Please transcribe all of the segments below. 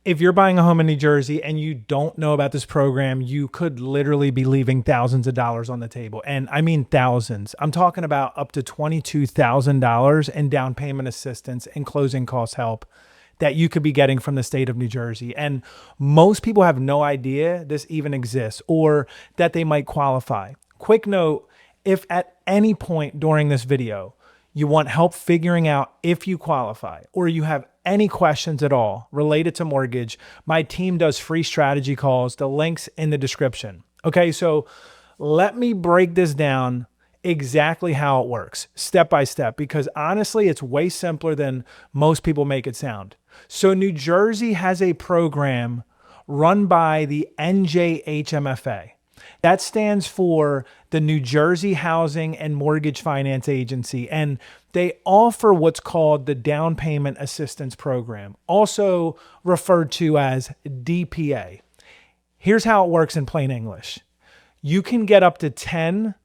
If you're buying a home in New Jersey and you don't know about this program, you could literally be leaving thousands of dollars on the table. And I mean thousands. I'm talking about up to $22,000 in down payment assistance and closing cost help that you could be getting from the state of New Jersey. And most people have no idea this even exists or that they might qualify. Quick note, if at any point during this video you want help figuring out if you qualify or you have any questions at all related to mortgage, my team does free strategy calls. The link's in the description. Okay, so let me break this down exactly how it works step by step, because honestly, it's way simpler than most people make it sound. So New Jersey has a program run by the NJHMFA. That stands for the New Jersey Housing and Mortgage Finance Agency, and they offer what's called the Down Payment Assistance Program, also referred to as DPA. Here's how it works in plain English. You can get up to $10,000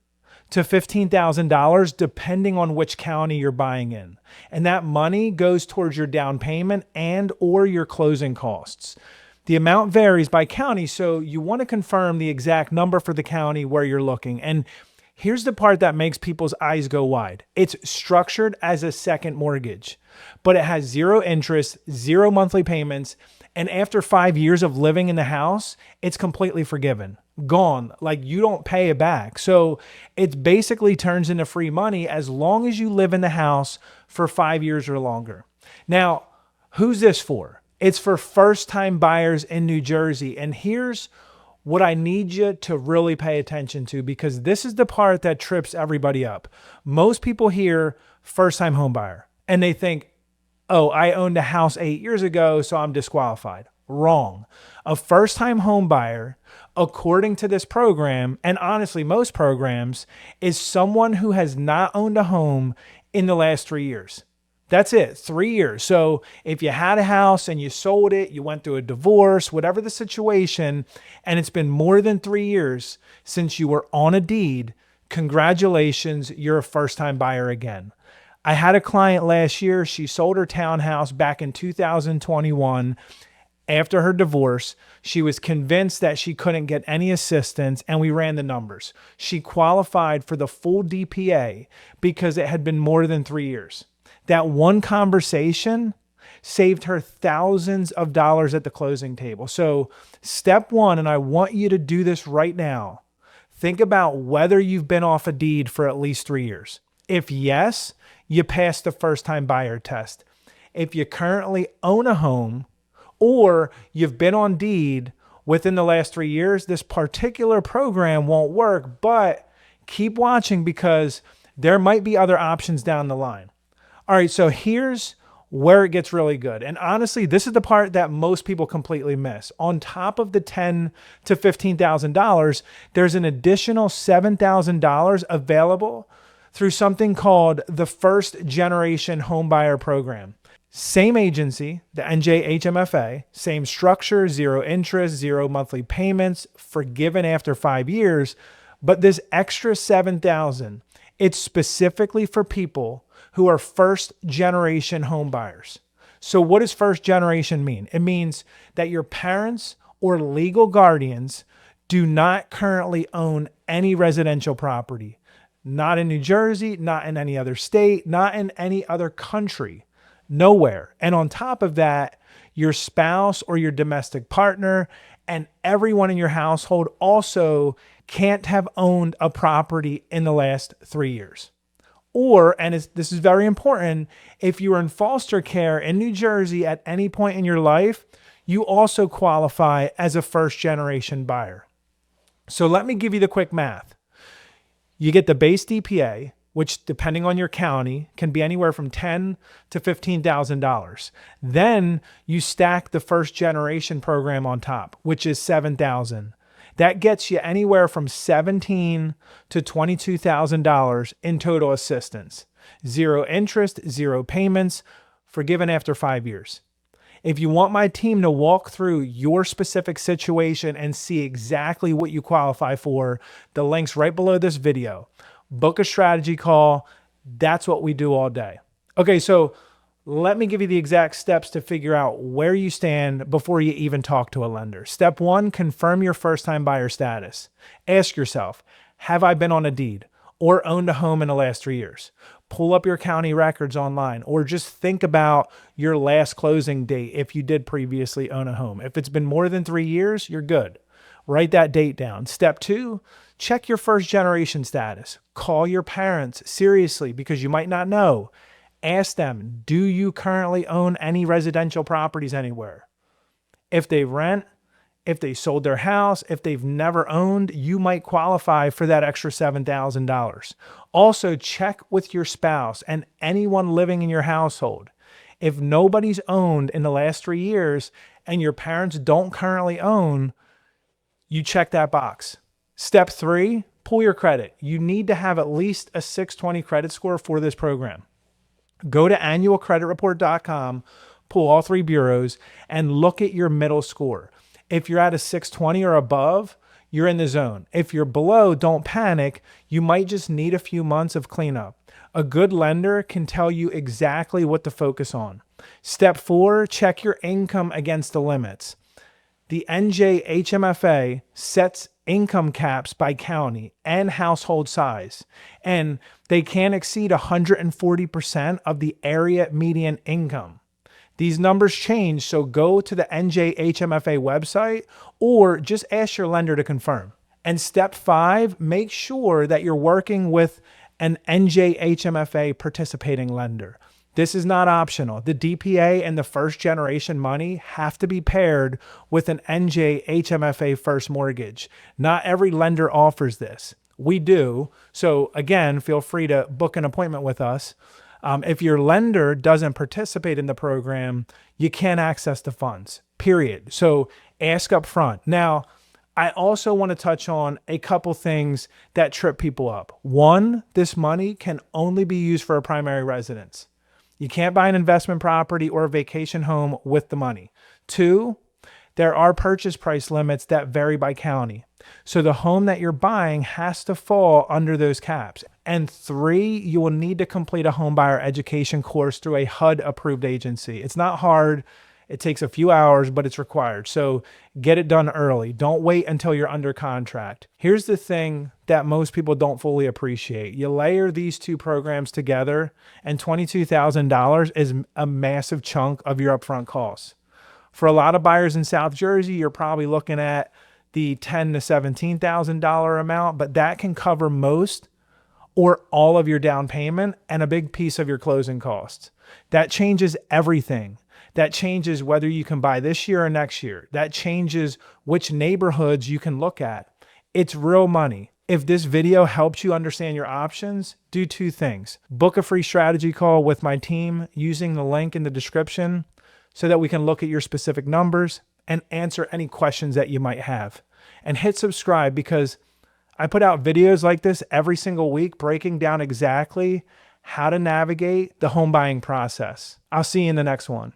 to $15,000 depending on which county you're buying in, and that money goes towards your down payment and or your closing costs. The amount varies by county, so you want to confirm the exact number for the county where you're looking. And here's the part that makes people's eyes go wide. It's structured as a second mortgage, but it has zero interest, zero monthly payments, and after 5 years of living in the house, it's completely forgiven. Gone. Like, you don't pay it back. So it basically turns into free money as long as you live in the house for 5 years or longer. Now, who's this for? It's for first-time buyers in New Jersey. And here's what I need you to really pay attention to, because this is the part that trips everybody up. Most people hear first-time home buyer and they think, oh, I owned a house 8 years ago, so I'm disqualified. Wrong. A first-time home buyer, according to this program, and honestly most programs, is someone who has not owned a home in the last 3 years. That's it, 3 years. So if you had a house and you sold it, you went through a divorce, whatever the situation, and it's been more than 3 years since you were on a deed, congratulations, you're a first-time buyer again. I had a client last year. She sold her townhouse back in 2021. After her divorce, she was convinced that she couldn't get any assistance, and we ran the numbers. She qualified for the full DPA because it had been more than 3 years. That one conversation saved her thousands of dollars at the closing table. So step one, and I want you to do this right now, think about whether you've been off a deed for at least 3 years. If yes, you passed the first-time buyer test. If you currently own a home or you've been on deed within the last 3 years, this particular program won't work, but keep watching because there might be other options down the line. All right, so here's where it gets really good. And honestly, this is the part that most people completely miss. On top of the $10,000 to $15,000, there's an additional $7,000 available through something called the First Generation Homebuyer Program. Same agency, the NJHMFA, same structure, zero interest, zero monthly payments, forgiven after 5 years, but this extra $7,000, it's specifically for people who are first generation home buyers. So what does first generation mean? It means that your parents or legal guardians do not currently own any residential property, not in New Jersey, not in any other state, not in any other country, nowhere. And on top of that, your spouse or your domestic partner and everyone in your household also can't have owned a property in the last 3 years. Or, and this is very important, if you were in foster care in New Jersey at any point in your life, you also qualify as a first generation buyer. So let me give you the quick math. You get the base DPA, which depending on your county can be anywhere from $10,000 to $15,000. Then you stack the first generation program on top, which is $7,000. That gets you anywhere from $17,000 to $22,000 in total assistance. Zero interest, zero payments, forgiven after 5 years. If you want my team to walk through your specific situation and see exactly what you qualify for, the link's right below this video. Book a strategy call. That's what we do all day. Okay, so Let me give you the exact steps to figure out where you stand before you even talk to a lender. Step 1, confirm your first-time buyer status. Ask yourself, have I been on a deed or owned a home in the last 3 years? Pull up your county records online, or just think about your last closing date if you did previously own a home. If it's been more than 3 years, you're good. Write that date down. Step 2, check your first generation status. Call your parents seriously, because you might not know. Ask them, do you currently own any residential properties anywhere? If they rent, if they sold their house, if they've never owned, you might qualify for that extra $7,000. Also, check with your spouse and anyone living in your household. If nobody's owned in the last 3 years and your parents don't currently own, you check that box. Step 3, pull your credit. You need to have at least a 620 credit score for this program. Go to annualcreditreport.com, pull all 3 bureaus, and look at your middle score. If you're at a 620 or above, you're in the zone. If you're below, don't panic. You might just need a few months of cleanup. A good lender can tell you exactly what to focus on. Step 4, check your income against the limits. The NJHMFA sets income caps by county and household size, and they can't exceed 140% of the area median income. These numbers change, so go to the NJHMFA website or just ask your lender to confirm. And step 5, make sure that you're working with an NJHMFA participating lender. This is not optional. The DPA and the first generation money have to be paired with an NJHMFA first mortgage. Not every lender offers this. We do. So again, feel free to book an appointment with us. If your lender doesn't participate in the program, you can't access the funds, period. So ask up front. Now, I also want to touch on a couple things that trip people up. 1, this money can only be used for a primary residence. You can't buy an investment property or a vacation home with the money. 2, there are purchase price limits that vary by county. So the home that you're buying has to fall under those caps. And 3, you will need to complete a homebuyer education course through a HUD approved agency. It's not hard. It takes a few hours, but it's required. So get it done early. Don't wait until you're under contract. Here's the thing that most people don't fully appreciate. You layer these 2 programs together, and $22,000 is a massive chunk of your upfront costs. For a lot of buyers in South Jersey, you're probably looking at the $10,000 to $17,000 amount, but that can cover most or all of your down payment and a big piece of your closing costs. That changes everything. That changes whether you can buy this year or next year. That changes which neighborhoods you can look at. It's real money. If this video helps you understand your options, do 2 things. Book a free strategy call with my team using the link in the description so that we can look at your specific numbers and answer any questions that you might have. And hit subscribe, because I put out videos like this every single week breaking down exactly how to navigate the home buying process. I'll see you in the next one.